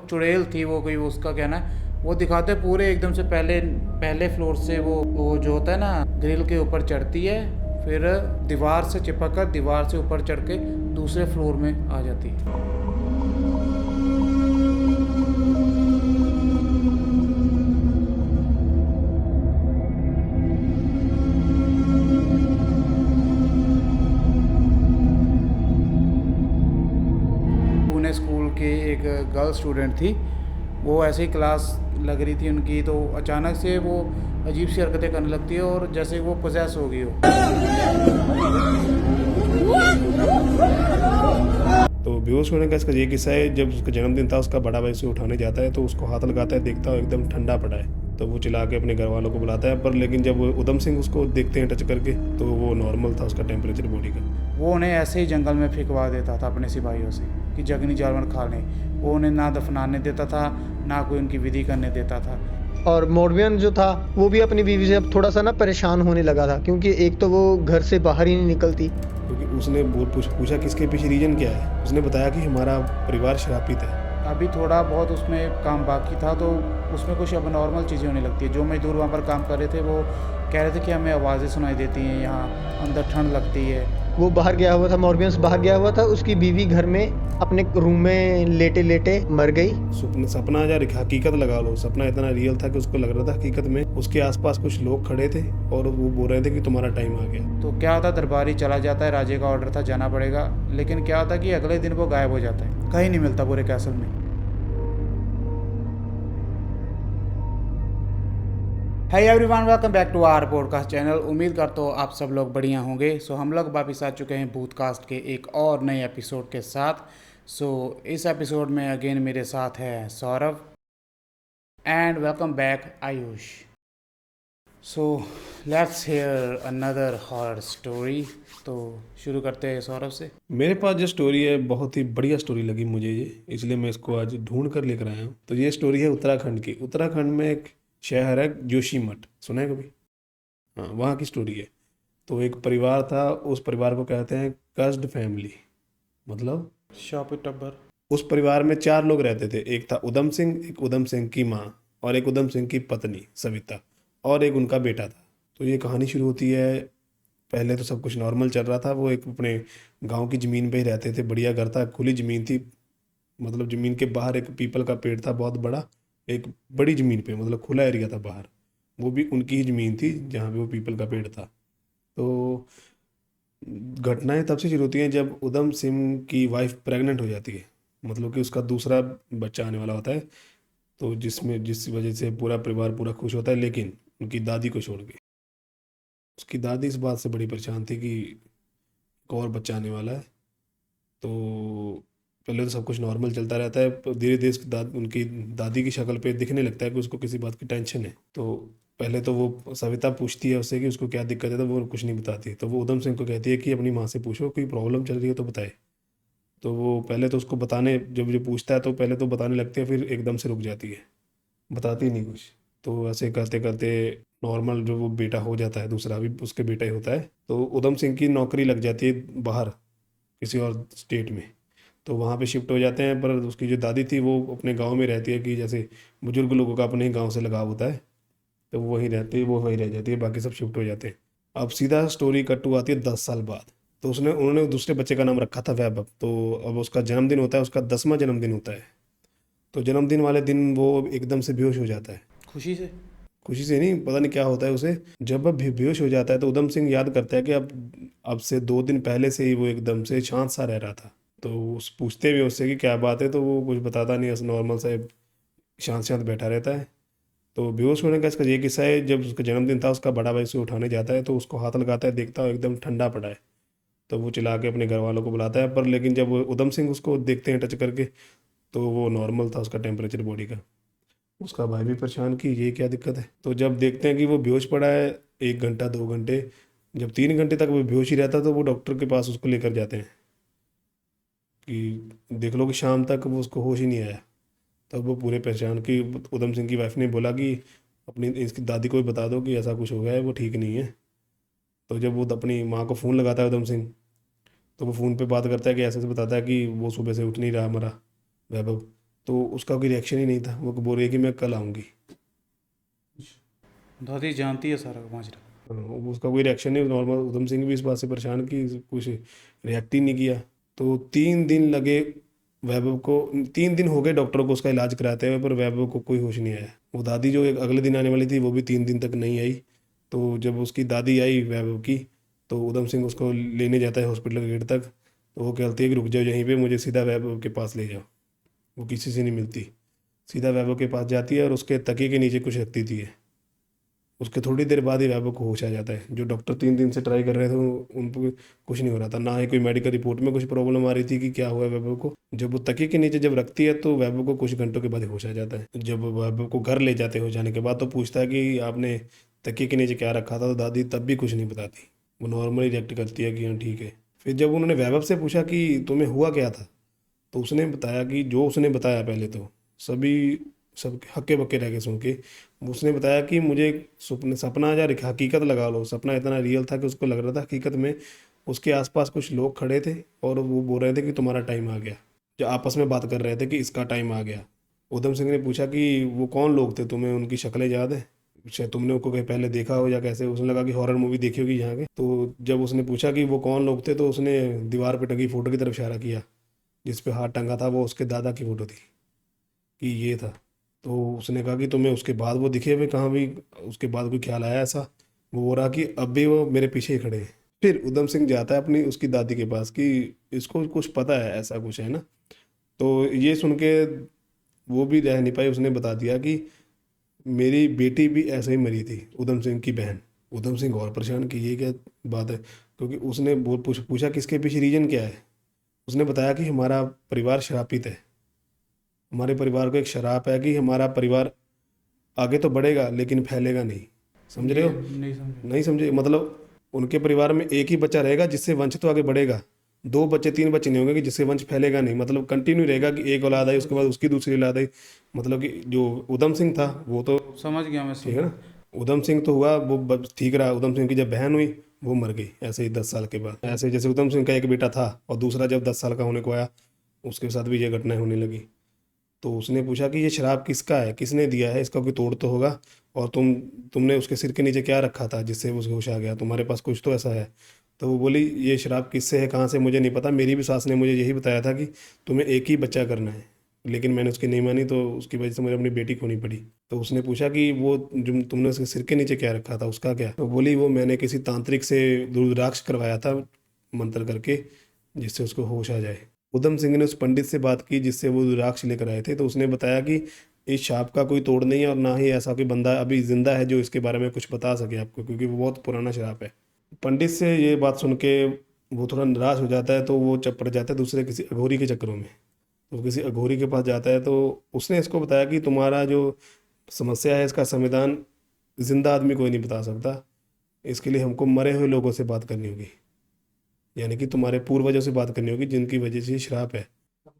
चुड़ैल थी वो, कोई उसका कहना है। वो दिखाते पूरे एकदम से पहले पहले फ्लोर से वो जो होता है ना ग्रिल के ऊपर चढ़ती है, फिर दीवार से चिपक कर दीवार से ऊपर चढ़ के दूसरे फ्लोर में आ जाती है। पुणे स्कूल की एक गर्ल स्टूडेंट थी, वो ऐसे ही क्लास लग रही थी उनकी, तो अचानक से वो अजीब सी हरकतें करने लगती है और जैसे वो पोजेस हो गई हो। तो बेहोश होने का इसका ये किस्सा है, जब उसका जन्मदिन था उसका बड़ा भाई उसे उठाने जाता है तो उसको हाथ लगाता है, देखता है एकदम ठंडा पड़ा है, तो वो चिल्ला के अपने घर वालों को बुलाता है। पर लेकिन जब उधम सिंह उसको देखते हैं टच करके तो वो नॉर्मल था उसका टेम्परेचर बॉडी का। वो उन्हें ऐसे ही जंगल में फेंकवा देता था अपने सिपाहियों से कि जंगली जानवर खा लें। वो उन्हें ना दफनाने देता था, ना कोई उनकी विधि करने देता था। और मॉर्बियन जो था वो भी अपनी बीवी से अब थोड़ा सा ना परेशान होने लगा था, क्योंकि एक तो वो घर से बाहर ही नहीं निकलती। क्योंकि उसने पूछा कि इसके पीछे रीजन क्या है। उसने बताया कि हमारा परिवार शराबीत है। अभी थोड़ा बहुत उसमें काम बाकी था, तो उसमें कुछ अब नॉर्मल चीज़ें होने लगती है। जो मजदूर वहाँ पर काम कर रहे थे वो कह रहे थे कि हमें आवाज़ें सुनाई देती हैं, यहाँ अंदर ठंड लगती है। वो बाहर गया हुआ था, मॉर्बियंस बाहर गया हुआ था, उसकी बीवी घर में अपने रूम में लेटे लेटे मर गई। सपना या हकीकत लगा लो, सपना इतना रियल था कि उसको लग रहा था हकीकत में उसके आसपास कुछ लोग खड़े थे और वो बोल रहे थे कि तुम्हारा टाइम आ गया। तो क्या होता, दरबारी चला जाता है, राजे का ऑर्डर था जाना पड़ेगा, लेकिन क्या होता कि अगले दिन वो गायब हो जाता है, कहीं नहीं मिलता पूरे कैसल में। Hi everyone, welcome back to our podcast channel. उम्मीद करता हूँ आप सब लोग बढ़िया होंगे। सो हम लोग वापस आ चुके हैं भूतकास्ट के एक और नए एपिसोड के साथ। सो इस एपिसोड में अगेन मेरे साथ है Saurabh and welcome back Ayush. So let's hear another horror story. तो शुरू करते हैं सौरभ से। मेरे पास जो स्टोरी है बहुत ही बढ़िया स्टोरी लगी मुझे ये, इसलिए मैं इसको आज ढूंढ कर लेकर आया हूँ। तो ये स्टोरी है उत्तराखंड की। उत्तराखंड में एक शहर है जोशीमठ, सुना है कभी? हाँ, वहाँ की स्टोरी है। तो एक परिवार था, उस परिवार को कहते हैं कर्स्ड फैमिली। मतलब शॉपी टब्बर। उस परिवार में 4 लोग रहते थे। एक था उधम सिंह, एक उधम सिंह की माँ, और एक उधम सिंह की पत्नी सविता, और एक उनका बेटा था। तो ये कहानी शुरू होती है, पहले तो सब कुछ नॉर्मल चल रहा था। वो एक अपने गांव की ज़मीन पे ही रहते थे, बढ़िया घर था, खुली ज़मीन थी। मतलब ज़मीन के बाहर एक पीपल का पेड़ था बहुत बड़ा, एक बड़ी ज़मीन पे, मतलब खुला एरिया था बाहर। वो भी उनकी ही ज़मीन थी जहाँ पे वो पीपल का पेड़ था। तो घटनाएं तब से शुरू होती हैं जब उधम सिंह की वाइफ प्रेग्नेंट हो जाती है, मतलब कि उसका दूसरा बच्चा आने वाला होता है। तो जिस वजह से पूरा परिवार पूरा खुश होता है, लेकिन उनकी दादी को छोड़ के। उसकी दादी इस बात से बड़ी परेशान थी कि एक और बच्चा आने वाला है। तो पहले तो सब कुछ नॉर्मल चलता रहता है, पर धीरे धीरे उनकी दादी की शक्ल पे दिखने लगता है कि उसको किसी बात की टेंशन है। तो पहले तो वो सविता पूछती है उससे कि उसको क्या दिक्कत है, तो वो कुछ नहीं बताती। तो वो उधम सिंह को कहती है कि अपनी माँ से पूछो, कोई प्रॉब्लम चल रही है तो बताए। तो वो पहले तो उसको बताने, जब जो पूछता है तो पहले तो बताने लगती है, फिर एकदम से रुक जाती है, बताती नहीं कुछ। तो ऐसे करते करते नॉर्मल जो वो बेटा हो जाता है, दूसरा भी उसके बेटा ही होता है। तो उधम सिंह की नौकरी लग जाती है बाहर किसी और स्टेट में। तो वहाँ पे शिफ्ट हो जाते हैं। पर उसकी जो दादी थी वो अपने गांव में रहती है, कि जैसे बुजुर्ग लोगों का अपने ही गांव से लगाव होता है, तो वो वहीं रहती है, वो वहीं रह जाती है, बाकी सब शिफ्ट हो जाते हैं। अब सीधा स्टोरी कट टू आती है 10 साल बाद। तो उन्होंने दूसरे बच्चे का नाम रखा था वैभव। तो अब उसका जन्मदिन होता है, उसका 10वां जन्मदिन होता है। तो जन्मदिन वाले दिन वो एकदम से बेहोश हो जाता है। खुशी से। खुशी से नहीं, पता नहीं क्या होता है उसे। जब वह बेहोश हो जाता है तो उधम सिंह याद करता है कि अब से 2 दिन पहले से ही वो एकदम से शांत सा रह रहा था। तो उस पूछते भी उससे कि क्या बात है, तो वो कुछ बताता नहीं, नॉर्मल सा शांत शांत बैठा रहता है। तो बेहोश होने का इसका ये किस्सा है, जब उसका जन्मदिन था उसका बड़ा भाई उसे उठाने जाता है तो उसको हाथ लगाता है, देखता है एकदम ठंडा पड़ा है। तो वो चिल्ला के अपने घर वालों को बुलाता है। पर लेकिन जब उधम सिंह उसको देखते हैं टच करके तो वो नॉर्मल था उसका टेम्परेचर बॉडी का। उसका भाई भी परेशान कि ये क्या दिक्कत है। तो जब देखते हैं कि वो बेहोश पड़ा है 1 घंटा 2 घंटे, जब 3 घंटे तक वो बेहोश ही रहता तो वो डॉक्टर के पास उसको लेकर जाते हैं कि देख लो कि शाम तक वो उसको होश ही नहीं आया। तब वो पूरे परेशान कि उधम सिंह की वाइफ ने बोला कि अपनी इसकी दादी को भी बता दो कि ऐसा कुछ हो गया है, वो ठीक नहीं है। तो जब वो अपनी माँ को फ़ोन लगाता है उधम सिंह, तो वो फ़ोन पे बात करता है कि ऐसे ऐसे बताता है कि वो सुबह से उठ नहीं रहा हमारा वैभव। तो उसका कोई रिएक्शन ही नहीं था। वो बोल रही है कि मैं कल आऊँगी। दादी जानती है सारा माजरा। उसका कोई रिएक्शन नहीं। नॉर्मल उधम सिंह भी इस बात से परेशान कि कुछ रिएक्ट ही नहीं किया। तो 3 दिन लगे वैभव को, 3 दिन हो गए डॉक्टरों को उसका इलाज कराते हुए, पर वैभव को कोई होश नहीं आया। वो दादी जो एक अगले दिन आने वाली थी वो भी 3 दिन तक नहीं आई। तो जब उसकी दादी आई वैभव की, तो उधम सिंह उसको लेने जाता है हॉस्पिटल के गेट तक। तो वो कहती है कि रुक जाओ यहीं पे, मुझे सीधा वैभव के पास ले जाओ। वो किसी से नहीं मिलती, सीधा वैभव के पास जाती है और उसके तकिए के नीचे कुछ रखती थी। उसके थोड़ी देर बाद ही वैभव को होश आ जाता है। जो डॉक्टर 3 दिन से ट्राई कर रहे थे उनको कुछ नहीं हो रहा था, ना ही कोई मेडिकल रिपोर्ट में कुछ प्रॉब्लम आ रही थी कि क्या हुआ वैभव को। जब वो तकिए के नीचे जब रखती है तो वैभव को कुछ घंटों के बाद ही होश आ जाता है। जब वैभव को घर ले जाते हो जाने के बाद तो पूछता है कि आपने तकिए के नीचे क्या रखा था, तो दादी तब भी कुछ नहीं बताती। वो नॉर्मली रिएक्ट करती है कि हाँ ठीक है। फिर जब उन्होंने वैभव से पूछा कि तुम्हें हुआ क्या था, तो उसने बताया कि जो उसने बताया पहले तो सभी सब हक्के बक्के रह गए सुन के। उसने बताया कि मुझे सपना या हकीकत लगा लो, सपना इतना रियल था कि उसको लग रहा था हकीकत में उसके आसपास कुछ लोग खड़े थे और वो बोल रहे थे कि तुम्हारा टाइम आ गया। जो आपस में बात कर रहे थे कि इसका टाइम आ गया। उधम सिंह ने पूछा कि वो कौन लोग थे, तुम्हें उनकी शक्लें याद है, शायद तुमने उनको कहीं पहले देखा हो या कैसे। उसने लगा कि हॉरर मूवी देखी होगी यहाँ के। तो जब उसने पूछा कि वो कौन लोग थे, तो उसने दीवार पर टंगी फोटो की तरफ इशारा किया, जिस पे हाथ टंगा था वो उसके दादा की फोटो थी कि ये था। तो उसने कहा कि तुम्हें उसके बाद वो दिखे हुए कहाँ भी, उसके बाद कोई ख्याल आया ऐसा। वो बोल रहा कि अब भी वो मेरे पीछे ही खड़े हैं। फिर उधम सिंह जाता है अपनी उसकी दादी के पास कि इसको कुछ पता है, ऐसा कुछ है ना। तो ये सुन के वो भी रह नहीं पाई, उसने बता दिया कि मेरी बेटी भी ऐसे ही मरी थी, उधम सिंह की बहन। उधम सिंह और परेशान कि ये क्या बात है, क्योंकि उसने पूछा कि इसके पीछे रीजन क्या है। उसने बताया कि हमारा परिवार शराबित है, हमारे परिवार को एक शराब है कि हमारा परिवार आगे तो बढ़ेगा लेकिन फैलेगा नहीं। समझ रहे हो? नहीं समझे। नहीं समझे मतलब उनके परिवार में एक ही बच्चा रहेगा जिससे वंश तो आगे बढ़ेगा। 2 बच्चे 3 बच्चे नहीं होंगे कि जिससे वंश फैलेगा नहीं। मतलब कंटिन्यू रहेगा कि एक औलाद आई उसके बाद उसकी दूसरी औलाद आई। मतलब कि जो उधम सिंह था वो तो समझ गया मैं, ठीक है ना। उधम सिंह तो हुआ वो ठीक रहा। उधम सिंह की जब बहन हुई वो मर गई ऐसे ही 10 साल के बाद। ऐसे जैसे उधम सिंह का एक बेटा था और दूसरा जब 10 साल का होने को आया उसके साथ भी ये घटनाएं होने लगी। तो उसने पूछा कि ये शराब किसका है, किसने दिया है, इसका कोई तोड़ तो होगा। और तुमने उसके सिर के नीचे क्या रखा था जिससे वो होश आ गया, तुम्हारे पास कुछ तो ऐसा है। तो वो बोली ये शराब किससे है, कहाँ से, मुझे नहीं पता। मेरी भी सास ने मुझे यही बताया था कि तुम्हें एक ही बच्चा करना है, लेकिन मैंने उसकी नहीं मानी तो उसकी वजह से मुझे अपनी बेटी खोनी पड़ी। तो उसने पूछा कि वो जो तुमने उसके सिर के नीचे क्या रखा था उसका क्या। तो बोली वो मैंने किसी तांत्रिक से रुद्राक्ष करवाया था मंत्र करके, जिससे उसको होश आ जाए। उधम सिंह ने उस पंडित से बात की जिससे वो रुद्राक्ष लेकर आए थे। तो उसने बताया कि इस शाप का कोई तोड़ नहीं है और ना ही ऐसा कोई बंदा अभी जिंदा है जो इसके बारे में कुछ बता सके आपको, क्योंकि वो बहुत पुराना शराप है। पंडित से ये बात सुन के वो थोड़ा निराश हो जाता है, तो वो पड़ जाता है दूसरे किसी अघोरी के चक्करों में। तो किसी अघोरी के पास जाता है। तो उसने इसको बताया कि तुम्हारा जो समस्या है इसका समाधान जिंदा आदमी कोई नहीं बता सकता, इसके लिए हमको मरे हुए लोगों से बात करनी होगी, यानी कि तुम्हारे पूर्वजों से बात करनी होगी जिनकी वजह से ये श्राप है।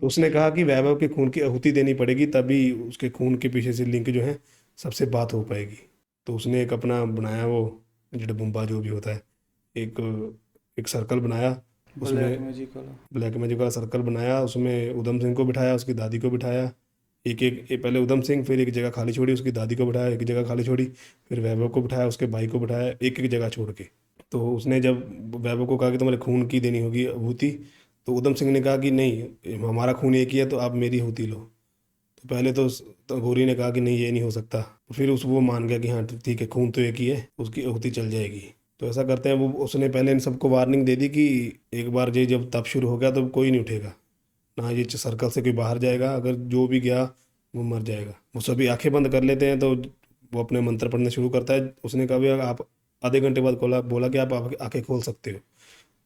तो उसने कहा कि वैभव के खून की आहुति देनी पड़ेगी, तभी उसके खून के पीछे से लिंक जो है सबसे बात हो पाएगी। तो उसने एक अपना बनाया वो जड़बुम्बा जो भी होता है, एक एक सर्कल बनाया। ब्लैक उसमें मैजिक वाला। ब्लैक मैजिक वाला सर्कल बनाया। उसमें उधम सिंह को बिठाया, उसकी दादी को बिठाया। पहले उधम सिंह, फिर एक जगह खाली छोड़ी, उसकी दादी को बिठाया, एक जगह खाली छोड़ी, फिर वैभव को बिठाया, उसके भाई को बिठाया, एक एक जगह छोड़ के। तो उसने जब वैभव को कहा कि तुम्हारे खून की देनी होगी आहुति, तो उधम सिंह ने कहा कि नहीं, हमारा खून एक ही है तो आप मेरी आहुति लो। तो पहले तो घोरी ने कहा कि नहीं ये नहीं हो सकता। फिर वो मान गया कि हाँ ठीक है, खून तो एक ही है, उसकी आहुति चल जाएगी। तो ऐसा करते हैं। वो उसने पहले इन सबको वार्निंग दे दी कि एक बार ये जब तप शुरू हो गया तो कोई नहीं उठेगा, ना ये सर्कल से कोई बाहर जाएगा, अगर जो भी गया वो मर जाएगा। वो सभी आंखें बंद कर लेते हैं। तो वो अपने मंत्र पढ़ने शुरू करता है। उसने कहा भी आप आधे घंटे बाद बोला कि आप आंखें खोल सकते हो।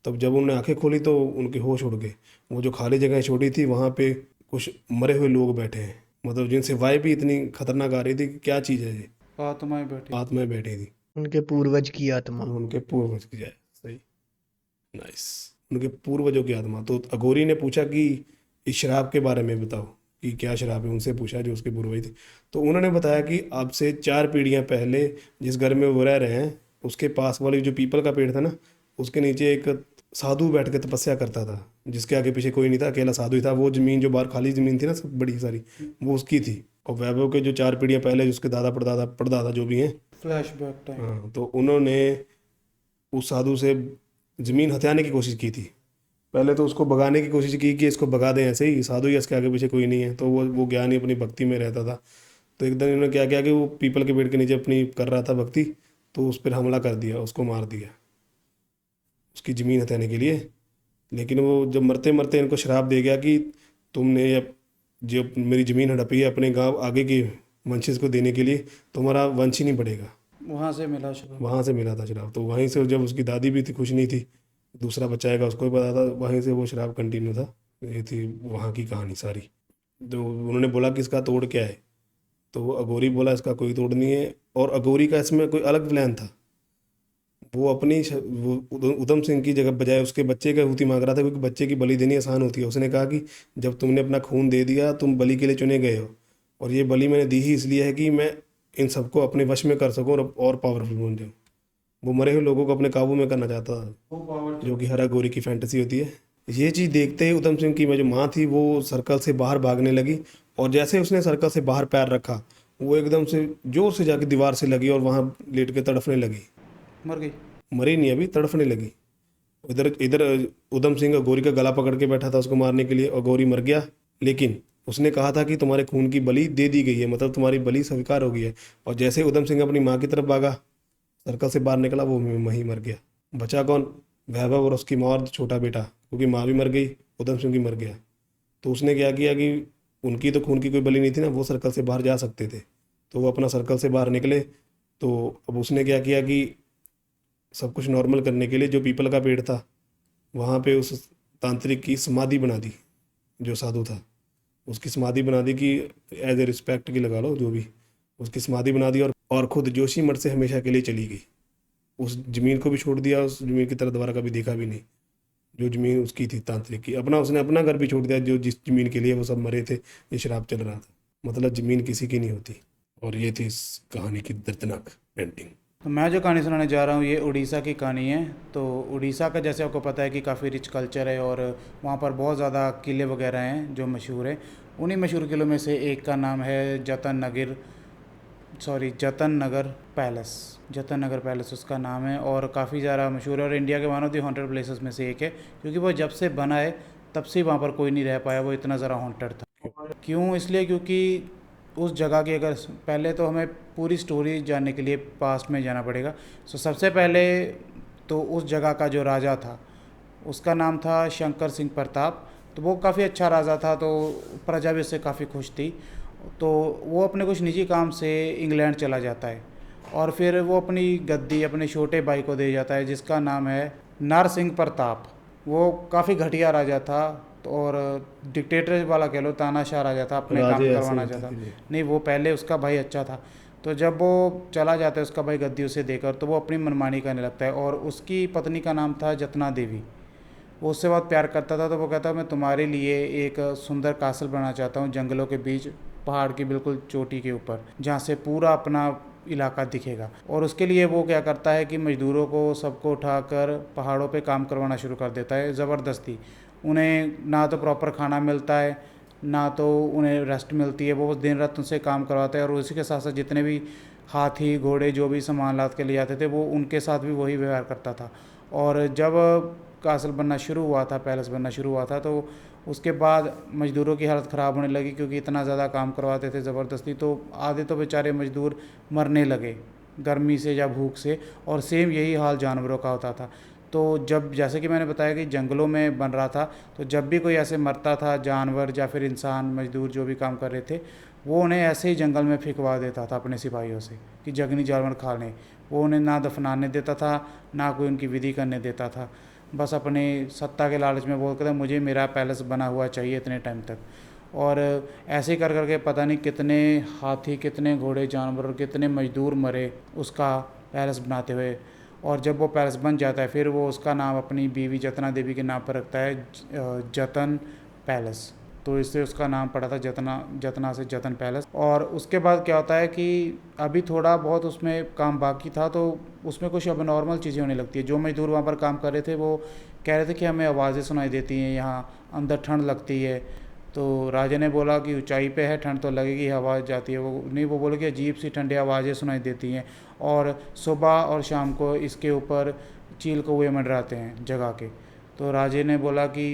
तब जब उन्होंने आंखें खोली तो उनके होश उड़ गए। वो जो खाली जगह छोड़ी थी वहाँ पे कुछ मरे हुए लोग बैठे हैं, मतलब जिनसे वाइब भी इतनी खतरनाक आ रही थी कि क्या चीज़ है ये। आत्माएं बैठी। आत्माएं बैठी थी, उनके पूर्वज की आत्मा। उनके पूर्वज की जाए। सही, नाइस, उनके पूर्वजों की आत्मा। तो अघोरी ने पूछा कि इस शराब के बारे में बताओ कि क्या शराब है, उनसे पूछा जो उसके पूर्वज थे। तो उन्होंने बताया कि अब से 4 पीढ़ियां पहले जिस घर में वो रह रहे हैं उसके पास वाली जो पीपल का पेड़ था ना, उसके नीचे एक साधु बैठ के तपस्या करता था, जिसके आगे पीछे कोई नहीं था, अकेला साधु ही था। वो ज़मीन जो बाहर खाली ज़मीन थी ना, सब बड़ी सारी, वो उसकी थी। और वैभव के जो 4 पीढ़ियाँ पहले जो उसके दादा परदादा परदादा जो भी हैं, फ्लैशबैक टाइम। हाँ, तो उन्होंने उस साधु से ज़मीन हथियाने की कोशिश की थी। पहले तो उसको भगाने की कोशिश की कि इसको भगा दें, ऐसे ही साधु ही, इसके आगे पीछे कोई नहीं है। तो वो ज्ञानी अपनी भक्ति में रहता था। तो एक दिन इन्होंने क्या किया कि वो पीपल के पेड़ के नीचे अपनी कर रहा था भक्ति, तो उस पर हमला कर दिया, उसको मार दिया उसकी ज़मीन हथियाने के लिए। लेकिन वो जब मरते मरते इनको श्राप दे गया कि तुमने जो मेरी ज़मीन हड़पी है अपने गांव आगे के वंशज को देने के लिए, तुम्हारा वंश ही नहीं बढ़ेगा। वहाँ से मिला शुरू। वहाँ से मिला था श्राप। तो वहीं से, जब उसकी दादी भी थी, खुश नहीं थी, दूसरा बच्चा आएगा, उसको भी पता था, वहीं से वो श्राप कंटिन्यू था। ये थी वहाँ की कहानी सारी। तो उन्होंने बोला कि इसका तोड़ क्या है, तो वो अघोरी बोला इसका कोई तोड़ नहीं है। और अघोरी का इसमें कोई अलग प्लान था। वो वो उधम सिंह की जगह बजाय उसके बच्चे का आहुति मांग रहा था, क्योंकि बच्चे की बलि देनी आसान होती है। उसने कहा कि जब तुमने अपना खून दे दिया, तुम बलि के लिए चुने गए हो, और ये बलि मैंने दी ही इसलिए है कि मैं इन सबको अपने वश में कर सकूं और पावरफुल बन जाऊं। वो मरे हुए लोगों को अपने काबू में करना चाहता था, जो कि हर अघोरी की फैंटेसी होती है। ये चीज़ देखते ही उधम सिंह की जो माँ थी, वो सर्कल से बाहर भागने लगी। और जैसे उसने सर्कल से बाहर पैर रखा, वो एकदम से जोर से जाके दीवार से लगी और वहाँ लेट के तड़फने लगी। मर गई। मरी नहीं, अभी तड़फने लगी। इधर इधर उधम सिंह अघोरी का गला पकड़ के बैठा था उसको मारने के लिए। अघोरी मर गया, लेकिन उसने कहा था कि तुम्हारे खून की बलि दे दी गई है, मतलब तुम्हारी बलि स्वीकार हो गई है। और जैसे उधम सिंह अपनी माँ की तरफ भागा, सर्कल से बाहर निकला, वो वहीं मर गया। बचा कौन? वैभव और उसकी माँ और छोटा बेटा, क्योंकि माँ भी मर गई, उधम सिंह भी मर गया। तो उसने क्या किया कि उनकी तो खून की कोई बलि नहीं थी ना, वो सर्कल से बाहर जा सकते थे, तो वो अपना सर्कल से बाहर निकले। तो अब उसने क्या किया कि सब कुछ नॉर्मल करने के लिए जो पीपल का पेड़ था, वहाँ पे उस तांत्रिक की समाधि बना दी। जो साधु था उसकी समाधि बना दी, कि एज ए रिस्पेक्ट की लगा लो जो भी, उसकी समाधि बना दी। और खुद जोशी मठ से हमेशा के लिए चली गई। उस ज़मीन को भी छोड़ दिया, उस ज़मीन की तरफ दोबारा कभी देखा भी नहीं। जो ज़मीन उसकी थी तांत्रिक की, उसने अपना घर भी छोड़ दिया, जो जिस ज़मीन के लिए वो सब मरे थे, ये शराब चल रहा था। मतलब ज़मीन किसी की नहीं होती। और ये थी इस कहानी की दर्दनाक एंडिंग। तो मैं जो कहानी सुनाने जा रहा हूँ, ये उड़ीसा की कहानी है। तो उड़ीसा का जैसे आपको पता है कि काफ़ी रिच कल्चर है, और वहाँ पर बहुत ज़्यादा किले वगैरह हैं जो मशहूर हैं। उन्हीं मशहूर किलों में से एक का नाम है जतन नगर पैलेस। जतन नगर पैलेस उसका नाम है, और काफ़ी ज़्यादा मशहूर है, और इंडिया के one of the haunted places में से एक है। क्योंकि वो जब से बना है तब से वहाँ पर कोई नहीं रह पाया, वो इतना ज़्यादा हॉन्टेड था। क्यों? इसलिए क्योंकि उस जगह की, अगर पहले तो हमें पूरी स्टोरी जानने के लिए पास्ट में जाना पड़ेगा। सो सबसे पहले तो उस जगह का जो राजा था, उसका नाम था शंकर सिंह प्रताप। तो वो काफ़ी अच्छा राजा था, तो प्रजा भी उससे काफ़ी खुश थी। तो वो अपने कुछ निजी काम से इंग्लैंड चला जाता है, और फिर वो अपनी गद्दी अपने छोटे भाई को दे जाता है, जिसका नाम है नरसिंह प्रताप। वो काफ़ी घटिया राजा था, और डिक्टेटर वाला कह लो, तानाशाह राजा था, अपने काम राजे ऐसे करवाना होते चाहता। थे। नहीं, वो पहले उसका भाई अच्छा था। तो जब वो चला जाता है उसका भाई गद्दी उसे देकर, तो वो अपनी मनमानी करने लगता है। और उसकी पत्नी का नाम था जतना देवी। वो उससे बहुत प्यार करता था। तो वो कहता मैं तुम्हारे लिए एक सुंदर कासल बनाना चाहता हूँ, जंगलों के बीच, पहाड़ की बिल्कुल चोटी के ऊपर, जहाँ से पूरा अपना इलाका दिखेगा। और उसके लिए वो क्या करता है कि मज़दूरों को सबको उठाकर पहाड़ों पे काम करवाना शुरू कर देता है ज़बरदस्ती। उन्हें ना तो प्रॉपर खाना मिलता है, ना तो उन्हें रेस्ट मिलती है। वो दिन रात उनसे काम करवाता है, और उसी के साथ साथ जितने भी हाथी घोड़े जो भी सामान लाद के ले जाते थे, वो उनके साथ भी वही व्यवहार करता था। और जब कासल बनना शुरू हुआ था, पैलेस बनना शुरू हुआ था, तो उसके बाद मज़दूरों की हालत ख़राब होने लगी, क्योंकि इतना ज़्यादा काम करवाते थे ज़बरदस्ती। तो आधे तो बेचारे मज़दूर मरने लगे गर्मी से या भूख से, और सेम यही हाल जानवरों का होता था। तो जब, जैसे कि मैंने बताया कि जंगलों में बन रहा था, तो जब भी कोई ऐसे मरता था, जानवर या फिर इंसान, मज़दूर जो भी काम कर रहे थे, वो उन्हें ऐसे ही जंगल में फेंकवा देता था अपने सिपाहियों से, कि जंगली जानवर खा लें। वो उन्हें ना दफनाने देता था, ना कोई उनकी विधि करने देता था। बस अपने सत्ता के लालच में बोल कर मुझे मेरा पैलेस बना हुआ चाहिए इतने टाइम तक। और ऐसे कर करके पता नहीं कितने हाथी, कितने घोड़े, जानवर और कितने मज़दूर मरे उसका पैलेस बनाते हुए। और जब वो पैलेस बन जाता है, फिर वो उसका नाम अपनी बीवी जतना देवी के नाम पर रखता है, जतन पैलेस। तो इससे उसका नाम पड़ा था जतना जतना से जतन पैलेस। और उसके बाद क्या होता है कि अभी थोड़ा बहुत उसमें काम बाकी था, तो उसमें कुछ अब नॉर्मल चीज़ें होने लगती है। जो मज़दूर वहाँ पर काम कर रहे थे वो कह रहे थे कि हमें आवाज़ें सुनाई देती हैं, यहाँ अंदर ठंड लगती है। तो राजा ने बोला कि ऊंचाई पे है, ठंड तो लगेगी, आवाज़ जाती है। वो नहीं, वो बोले कि अजीब सी ठंडी आवाज़ें सुनाई देती हैं, और सुबह और शाम को इसके ऊपर चील कौवे मंडराते हैं जगा के। तो राजे ने बोला कि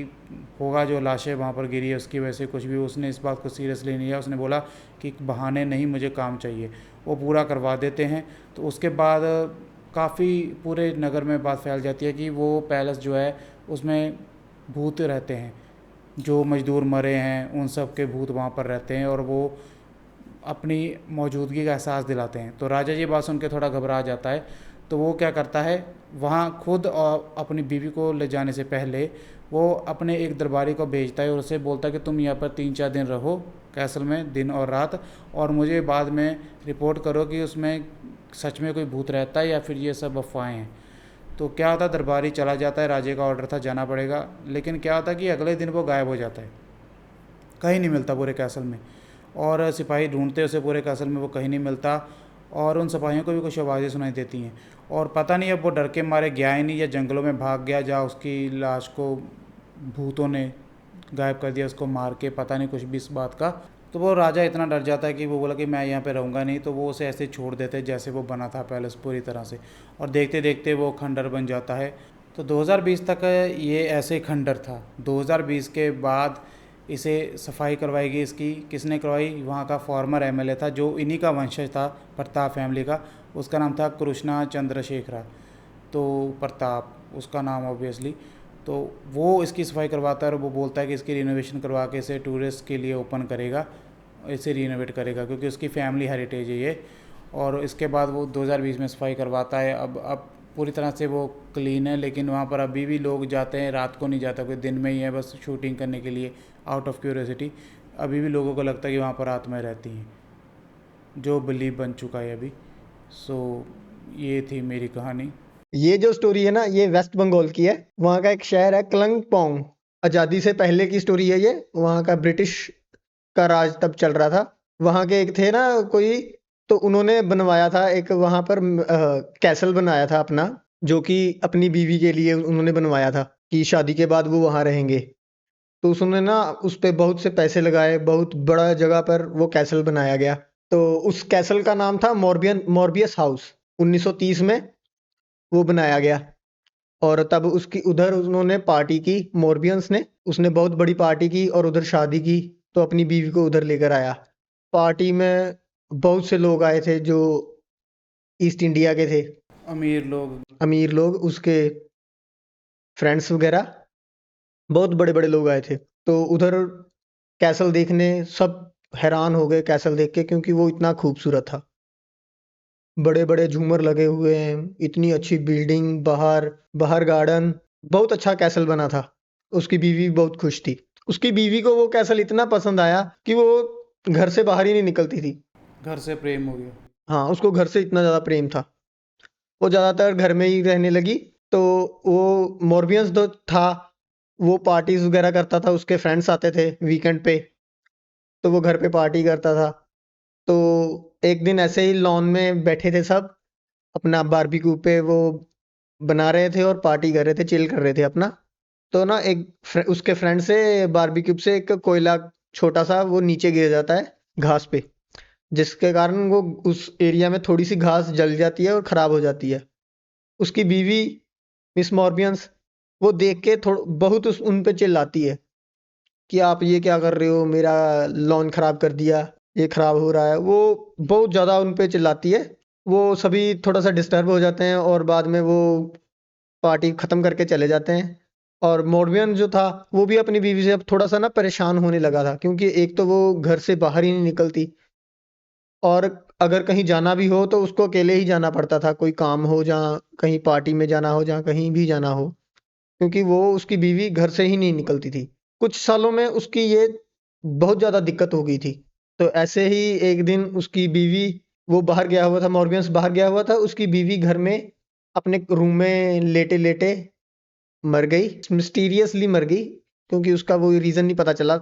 होगा जो लाशें वहाँ पर गिरी है उसकी वजह से कुछ भी। उसने इस बात को सीरियसली नहीं लिया। उसने बोला कि बहाने नहीं, मुझे काम चाहिए। वो पूरा करवा देते हैं। तो उसके बाद काफ़ी पूरे नगर में बात फैल जाती है कि वो पैलेस जो है उसमें भूत रहते हैं, जो मज़दूर मरे हैं उन सब के भूत वहाँ पर रहते हैं और वो अपनी मौजूदगी का एहसास दिलाते हैं। तो राजा ये बात सुन के थोड़ा घबरा जाता है। तो वो क्या करता है, वहाँ खुद और अपनी बीवी को ले जाने से पहले वो अपने एक दरबारी को भेजता है और उससे बोलता है कि तुम यहाँ पर 3-4 दिन रहो कैसल में, दिन और रात, और मुझे बाद में रिपोर्ट करो कि उसमें सच में कोई भूत रहता है या फिर ये सब अफवाहें हैं। तो क्या होता है, दरबारी चला जाता है, राजे का ऑर्डर था जाना पड़ेगा, लेकिन क्या होता है कि अगले दिन वो गायब हो जाता है, कहीं नहीं मिलता पूरे कैसल में। और सिपाही ढूंढते उसे पूरे कैसल में, वो कहीं नहीं मिलता। और उन सिपाहियों को भी कुछ आवाज़ें सुनाई देती हैं, और पता नहीं अब वो डर के मारे गया ही नहीं या जंगलों में भाग गया, जहाँ उसकी लाश को भूतों ने गायब कर दिया, उसको मार के, पता नहीं कुछ भी इस बात का। तो वो राजा इतना डर जाता है कि वो बोला कि मैं यहाँ पे रहूँगा नहीं। तो वो उसे ऐसे छोड़ देते जैसे वो बना था पैलेस पूरी तरह से, और देखते देखते वो खंडर बन जाता है। तो 2020 तक ये ऐसे ही खंडर था। 2020 के बाद इसे सफाई करवाई गई। इसकी किसने करवाई, वहाँ का फॉर्मर एमएलए था जो इन्हीं का वंशज था, प्रताप फैमिली का। उसका नाम था कृष्णा चंद्रशेखरा। तो प्रताप उसका नाम ऑब्वियसली। तो वो इसकी सफाई करवाता है और वो बोलता है कि इसकी रिनोवेशन करवा के इसे टूरिस्ट के लिए ओपन करेगा, इसे रिनोवेट करेगा, क्योंकि उसकी फैमिली हेरिटेज है ये। और इसके बाद वो 2020 में सफाई करवाता है। अब पूरी तरह से वो क्लीन है, लेकिन वहाँ पर अभी भी लोग जाते हैं, रात को नहीं जाता कोई, दिन में ही है बस शूटिंग करने के लिए, आउट ऑफ क्यूरियोसिटी। अभी भी लोगों को लगता है कि वहाँ पर आत्माएं रहती हैं, जो बिलीव बन चुका है अभी। सो ये थी मेरी कहानी। ये जो स्टोरी है ना, ये वेस्ट बंगाल की है। वहाँ का एक शहर है क्लंगपोंग। आज़ादी से पहले की स्टोरी है ये। वहाँ का ब्रिटिश का राज तब चल रहा था। वहाँ के एक थे ना कोई, तो उन्होंने बनवाया था एक वहाँ पर कैसल बनाया था अपना, जो कि अपनी बीवी के लिए उन्होंने बनवाया था कि शादी के बाद वो वहाँ रहेंगे। तो उसने ना उस पे बहुत से पैसे लगाए, बहुत बड़ा जगह पर वो कैसल बनाया गया। तो उस कैसल का नाम था मॉर्बियस हाउस। 1930 में वो बनाया गया, और तब उसकी उधर उन्होंने पार्टी की, मॉर्बियंस ने, उसने बहुत बड़ी पार्टी की और उधर शादी की। तो अपनी बीवी को उधर लेकर आया। पार्टी में बहुत से लोग आए थे जो ईस्ट इंडिया के थे, अमीर लोग, उसके फ्रेंड्स वगैरह, बहुत बड़े बड़े लोग आए थे। तो उधर कैसल देखने सब हैरान हो गए कैसल देख के, क्योंकि वो इतना खूबसूरत था। बड़े बड़े झूमर लगे हुए हैं, इतनी अच्छी बिल्डिंग, बाहर बाहर गार्डन, बहुत अच्छा कैसल बना था। उसकी बीवी बहुत खुश थी। उसकी बीवी को वो कैसल इतना पसंद आया कि वो घर से बाहर ही नहीं निकलती थी। घर से प्रेम हो गया। हाँ, उसको घर से इतना ज़्यादा प्रेम था, वो ज़्यादातर घर में ही रहने लगी। तो वो मॉर्बियंस जो था, वो पार्टीज वगैरह करता था, उसके फ्रेंड्स आते थे वीकेंड पे, तो वो घर पे पार्टी करता था। तो एक दिन ऐसे ही लॉन में बैठे थे सब, अपना बारबेक्यू पे वो बना रहे थे और पार्टी कर रहे थे, चिल कर रहे थे अपना। तो ना उसके फ्रेंड से बारबेक्यू से एक कोयला छोटा सा वो नीचे गिर जाता है घास पे, जिसके कारण वो उस एरिया में थोड़ी सी घास जल जाती है और खराब हो जाती है। उसकी बीवी मिस मॉर्बियंस वो देख के बहुत उन पे चिल्लाती है कि आप ये क्या कर रहे हो, मेरा लॉन खराब कर दिया, ये खराब हो रहा है। वो बहुत ज़्यादा उन पे चिल्लाती है। वो सभी थोड़ा सा डिस्टर्ब हो जाते हैं और बाद में वो पार्टी ख़त्म करके चले जाते हैं। और मॉर्बियन जो था वो भी अपनी बीवी से अब थोड़ा सा ना परेशान होने लगा था, क्योंकि एक तो वो घर से बाहर ही नहीं निकलती, और अगर कहीं जाना भी हो तो उसको अकेले ही जाना पड़ता था, कोई काम हो, जहाँ कहीं पार्टी में जाना हो, जहाँ कहीं भी जाना हो, क्योंकि वो उसकी बीवी घर से ही नहीं निकलती थी। कुछ सालों में उसकी ये बहुत ज़्यादा दिक्कत हो गई थी। तो ऐसे ही एक दिन उसकी बीवी, वो बाहर गया हुआ था, मॉर्बियंस बाहर गया हुआ था, उसकी बीवी घर में अपने रूम में लेटे लेटे मर गई, मिस्टीरियसली मर गई, क्योंकि उसका वो रीज़न नहीं पता चला।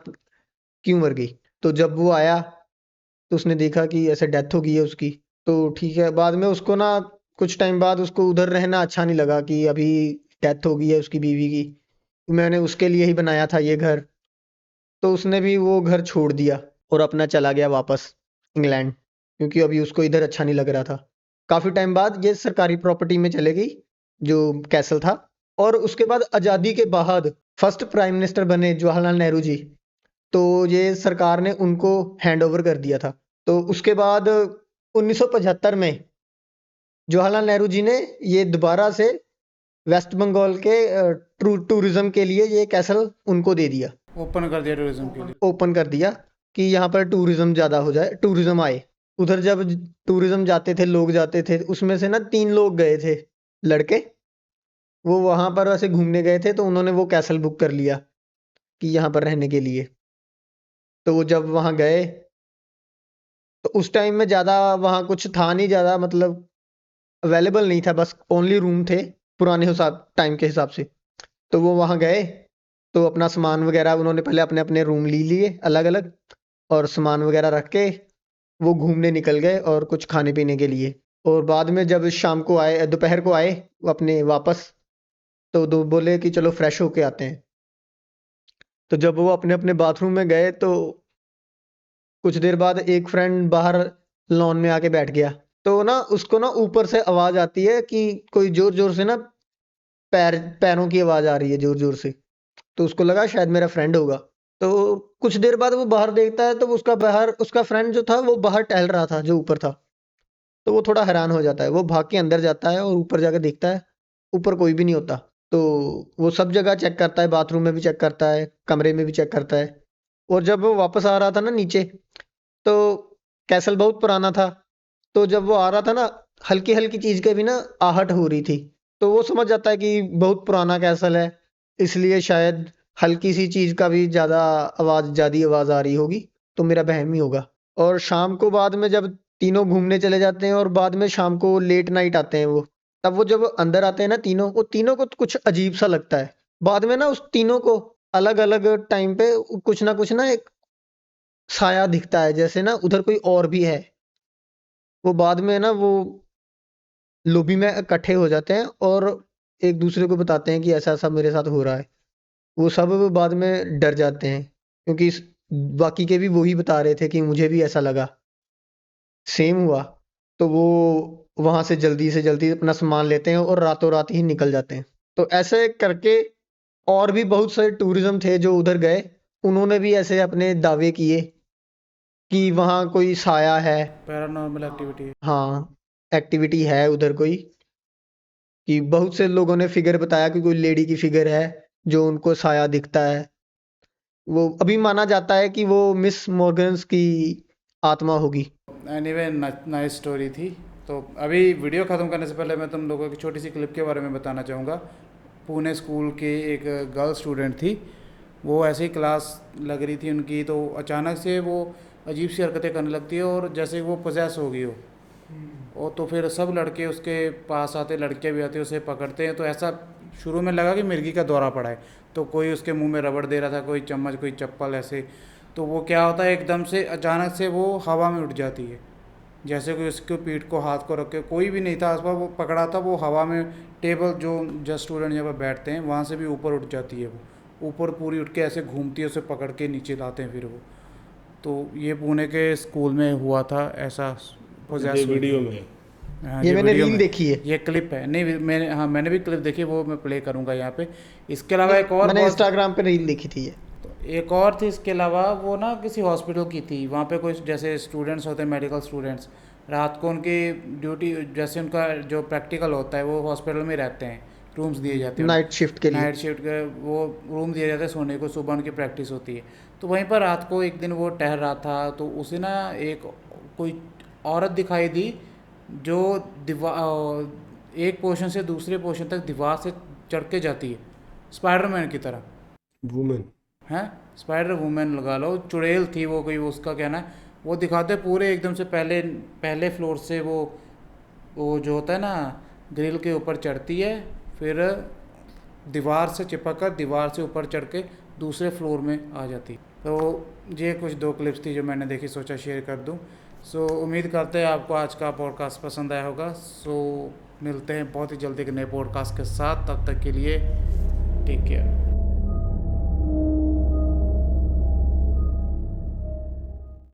क्यों मर गई। तो जब वो आया तो उसने देखा कि ऐसे डेथ हो गई है उसकी। तो ठीक है, बाद में उसको ना कुछ टाइम बाद उसको उधर रहना अच्छा नहीं लगा कि अभी डेथ हो गई है उसकी बीवी की, मैंने उसके लिए ही बनाया था ये घर। तो उसने भी वो घर छोड़ दिया और अपना चला गया वापस इंग्लैंड, क्योंकि अभी उसको इधर अच्छा नहीं लग रहा था। काफी टाइम बाद ये सरकारी प्रॉपर्टी में चले गई, जो कैसल था। और उसके बाद आजादी के बाद फर्स्ट प्राइम मिनिस्टर बने जवाहरलाल नेहरू जी। तो ये सरकार ने उनको हैंड ओवर कर दिया था। तो उसके बाद 1975 में जवाहरलाल नेहरू जी ने ये दोबारा से वेस्ट बंगाल के टूरिज्म के लिए ये कैसल उनको दे दिया, ओपन कर दिया टूरिज्म के लिए। ओपन कर दिया कि यहाँ पर टूरिज्म ज्यादा हो जाए, टूरिज्म आए उधर। जब टूरिज्म जाते थे, लोग जाते थे, उसमें से ना 3 लोग गए थे लड़के, वो वहां पर ऐसे घूमने गए थे, तो उन्होंने वो कैसल बुक कर लिया कि यहाँ पर रहने के लिए। तो वो जब वहां गए तो उस टाइम में ज्यादा वहां कुछ था नहीं, ज्यादा मतलब अवेलेबल नहीं था, बस ओनली रूम थे पुराने हिसाब टाइम के हिसाब से। तो वो वहां गए तो अपना सामान वगैरह उन्होंने पहले अपने अपने रूम ले लिए अलग अलग, और सामान वगैरह रख के वो घूमने निकल गए और कुछ खाने पीने के लिए। और बाद में जब शाम को आए, दोपहर को आए वो अपने वापस, तो दो बोले कि चलो फ्रेश होके आते हैं। तो जब वो अपने अपने बाथरूम में गए तो कुछ देर बाद एक फ्रेंड बाहर लॉन में आके बैठ गया। तो ना उसको ना ऊपर से आवाज आती है कि कोई जोर जोर से ना पैरों की आवाज आ रही है जोर जोर से। तो उसको लगा शायद मेरा फ्रेंड होगा। तो कुछ देर बाद वो बाहर देखता है तो उसका फ्रेंड जो था वो बाहर टहल रहा था जो ऊपर था। तो वो थोड़ा हैरान हो जाता है, वो भाग के अंदर जाता है और ऊपर जाकर देखता है ऊपर कोई भी नहीं होता। तो वो सब जगह चेक करता है, बाथरूम में भी चेक करता है, कमरे में भी चेक करता है। और जब वो वापस आ रहा था ना नीचे, तो कैसल बहुत पुराना था। तो जब वो आ रहा था ना, हल्की हल्की चीज के भी ना आहट हो रही थी। तो वो समझ जाता है कि बहुत पुराना कैसल है, इसलिए शायद हल्की सी चीज का भी ज्यादा आवाज आ रही होगी, तो मेरा वहम ही होगा। और शाम को बाद में जब तीनों घूमने चले जाते हैं और बाद में शाम को लेट नाइट आते हैं वो, तब वो जब अंदर आते हैं ना तीनों, वो तीनों को तो कुछ अजीब सा लगता है। बाद में ना उस तीनों को अलग अलग टाइम पे कुछ ना एक साया दिखता है, जैसे ना उधर कोई और भी है। वो बाद में ना वो लॉबी में इकट्ठे हो जाते हैं और एक दूसरे को बताते हैं कि ऐसा ऐसा मेरे साथ हो रहा है। वो सब बाद में डर जाते हैं, क्योंकि बाकी के भी वही बता रहे थे कि मुझे भी ऐसा लगा, सेम हुआ। तो वो वहां से जल्दी अपना सामान लेते हैं और रातों रात ही निकल जाते हैं। तो ऐसे करके और भी बहुत सारे टूरिज्म थे जो उधर गए, उन्होंने भी ऐसे अपने दावे किए कि वहाँ कोई साया है। Paranormal activity. हाँ, एक्टिविटी है उधर कोई, कि बहुत से लोगों ने फिगर बताया कि कोई लेडी की फिगर है जो उनको साया दिखता है। वो अभी माना जाता है कि वो मिस मॉर्गन्स की आत्मा होगी। एनीवे, नाइस स्टोरी थी। तो अभी वीडियो ख़त्म करने से पहले मैं तुम लोगों की छोटी सी क्लिप के बारे में बताना चाहूँगा। पुणे स्कूल के एक गर्ल स्टूडेंट थी, वो ऐसे ही क्लास लग रही थी उनकी, तो अचानक से वो अजीब सी हरकतें करने लगती है और जैसे वो पोजेस हो गई हो। और तो फिर सब लड़के उसके पास आते, लड़के भी आते, उसे पकड़ते हैं। तो ऐसा शुरू में लगा कि मिर्गी का दौरा पड़ा है, तो कोई उसके मुंह में रबड़ दे रहा था, कोई चम्मच, कोई चप्पल ऐसे। तो वो क्या होता है, एकदम से अचानक से वो हवा में उड़ जाती है, जैसे कोई उसके पीठ को हाथ को रख के, कोई भी नहीं था आसपास, वो पकड़ा था, वो हवा में टेबल जो जस्ट स्टूडेंट जब बैठते हैं वहाँ से भी ऊपर उठ जाती है। वो ऊपर पूरी उठ के ऐसे घूमती है, उसे पकड़ के नीचे लाते हैं फिर वो। तो ये पुणे के स्कूल में हुआ था ऐसा, पोजेस ये हुई वीडियो थी। में हाँ, ये ये मैंने वीडियो रील में, देखी है। ये क्लिप है। नहीं मैंने, हाँ मैंने भी क्लिप देखी, वो मैं प्ले करूँगा यहाँ पे। इसके अलावा एक और मैंने बहुत, इंस्टाग्राम पे रील देखी थी ये। तो एक और थी इसके अलावा, वो ना किसी हॉस्पिटल की थी। वहाँ पे कोई जैसे स्टूडेंट्स होते हैं, मेडिकल स्टूडेंट्स, रात को उनकी ड्यूटी, जैसे उनका जो प्रैक्टिकल होता है, वो हॉस्पिटल में रहते हैं, रूम्स दिए जाते हैं नाइट शिफ्ट के लिए। नाइट शिफ्ट के वो रूम दिए जाते हैं सोने को, सुबह उनकी प्रैक्टिस होती है। तो वहीं पर रात को एक दिन वो टहल रहा था, तो उसे ना एक कोई औरत दिखाई दी, जो एक पोर्शन से दूसरे पोर्शन तक दीवार से चढ़ के जाती है, स्पाइडरमैन की तरह। वुमेन। हैं, स्पाइडर वुमेन लगा लो, चुड़ैल थी वो कोई, वो उसका कहना है। वो दिखाते पूरे एकदम से पहले पहले फ्लोर से वो जो होता है ना, ग्रिल के ऊपर चढ़ती है, फिर दीवार से चिपक कर दीवार से ऊपर चढ़ के दूसरे फ्लोर में आ जाती है। तो ये कुछ 2 क्लिप्स थी जो मैंने देखी, सोचा शेयर कर दूं। सो उम्मीद करते हैं आपको आज का पॉडकास्ट पसंद आया होगा। सो मिलते हैं बहुत ही जल्दी एक नए पॉडकास्ट के साथ, तब तक के लिए टेक केयर।